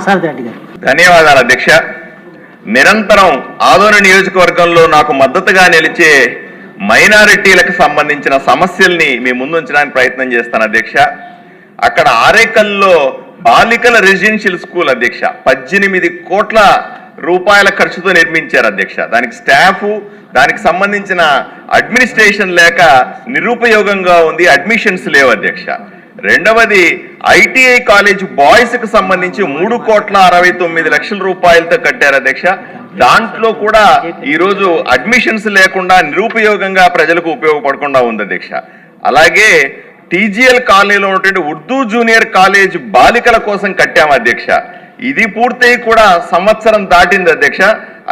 పార్థసారథి రెడ్డి గారు. ధన్యవాదాలు అధ్యక్ష. నిరంతరం ఆదోని నియోజకవర్గంలో నాకు మద్దతుగా నిలిచే మైనారిటీలకు సంబంధించిన సమస్యల్ని మీ ముందు ఉంచడానికి ప్రయత్నం చేస్తాను అధ్యక్ష. అక్కడ ఆరేకల్లో బాలికల రెసిడెన్షియల్ స్కూల్ అధ్యక్ష 18 కోట్ల రూపాయల ఖర్చుతో నిర్మించారు అధ్యక్ష. దానికి స్టాఫ్, దానికి సంబంధించిన అడ్మినిస్ట్రేషన్ లేక నిరుపయోగంగా ఉంది, అడ్మిషన్స్ లేవు అధ్యక్ష. రెండవది ఐటీఐ కాలేజ్ బాయ్స్ కు సంబంధించి 3,69,00,000 రూపాయలతో కట్టారు అధ్యక్ష. దాంట్లో కూడా ఈరోజు అడ్మిషన్స్ లేకుండా నిరుపయోగంగా ప్రజలకు ఉపయోగపడకుండా ఉంది అధ్యక్ష. అలాగే టీజీఎల్ కాలనీలో ఉన్నటువంటి ఉర్దూ జూనియర్ కాలేజ్ బాలికల కోసం కట్టాము అధ్యక్ష. ఇది పూర్తయి కూడా సంవత్సరం దాటింది అధ్యక్ష,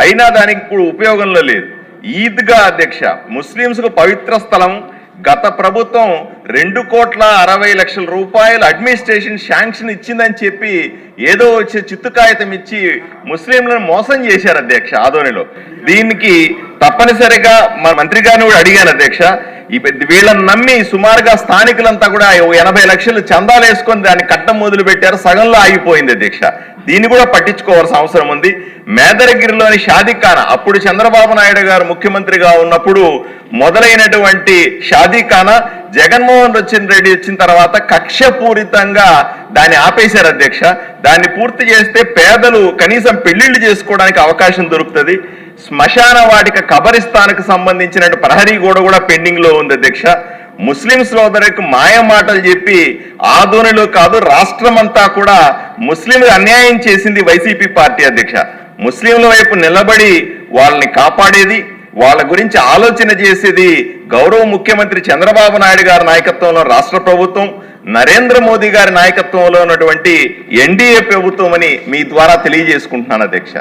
అయినా దానికి ఇప్పుడు ఉపయోగంలో లేదు. ఈద్గా అధ్యక్ష ముస్లింస్ కు పవిత్ర స్థలం. గత ప్రభుత్వం 2,60,00,000 రూపాయలు అడ్మినిస్ట్రేషన్ శాంక్షన్ ఇచ్చిందని చెప్పి ఏదో వచ్చే చిత్తు కాగితం ఇచ్చి ముస్లింలను మోసం చేశారు అధ్యక్ష ఆదోనిలో. దీనికి తప్పనిసరిగా మా మంత్రి గారిని కూడా అడిగాను అధ్యక్ష. వీళ్ళని నమ్మి సుమారుగా స్థానికులంతా కూడా 80 లక్షలు చందాలు వేసుకొని దాన్ని కట్టం మొదలు పెట్టారు, సగంలో ఆగిపోయింది అధ్యక్ష. దీన్ని కూడా పట్టించుకోవాల్సిన అవసరం ఉంది. మేదరగిరిలోని షాదీఖానా అప్పుడు చంద్రబాబు నాయుడు గారు ముఖ్యమంత్రిగా ఉన్నప్పుడు మొదలైనటువంటి షాదీఖానా జగన్మోహన్ రెడ్డి వచ్చిన తర్వాత కక్షపూరితంగా దాన్ని ఆపేశారు అధ్యక్ష. దాన్ని పూర్తి చేస్తే పేదలు కనీసం పెళ్లిళ్లు చేసుకోవడానికి అవకాశం దొరుకుతుంది. శ్మశాన వాటిక కబరిస్తానికి సంబంధించిన ప్రహరీ గోడ కూడా పెండింగ్ లో ఉంది అధ్యక్ష. ముస్లిం సోదరులకు మాయ మాటలు చెప్పి ఆదోనిలో కాదు రాష్ట్రం అంతా కూడా ముస్లింలు అన్యాయం చేసింది వైసీపీ పార్టీ అధ్యక్ష. ముస్లింల వైపు నిలబడి వాళ్ళని కాపాడేది, వాళ్ళ గురించి ఆలోచన చేసేది గౌరవ ముఖ్యమంత్రి చంద్రబాబు నాయుడు గారి నాయకత్వంలో రాష్ట్ర ప్రభుత్వం, నరేంద్ర మోదీ గారి నాయకత్వంలో ఉన్నటువంటి ఎన్డీఏ ప్రభుత్వం అని మీ ద్వారా తెలియజేసుకుంటున్నాను అధ్యక్ష.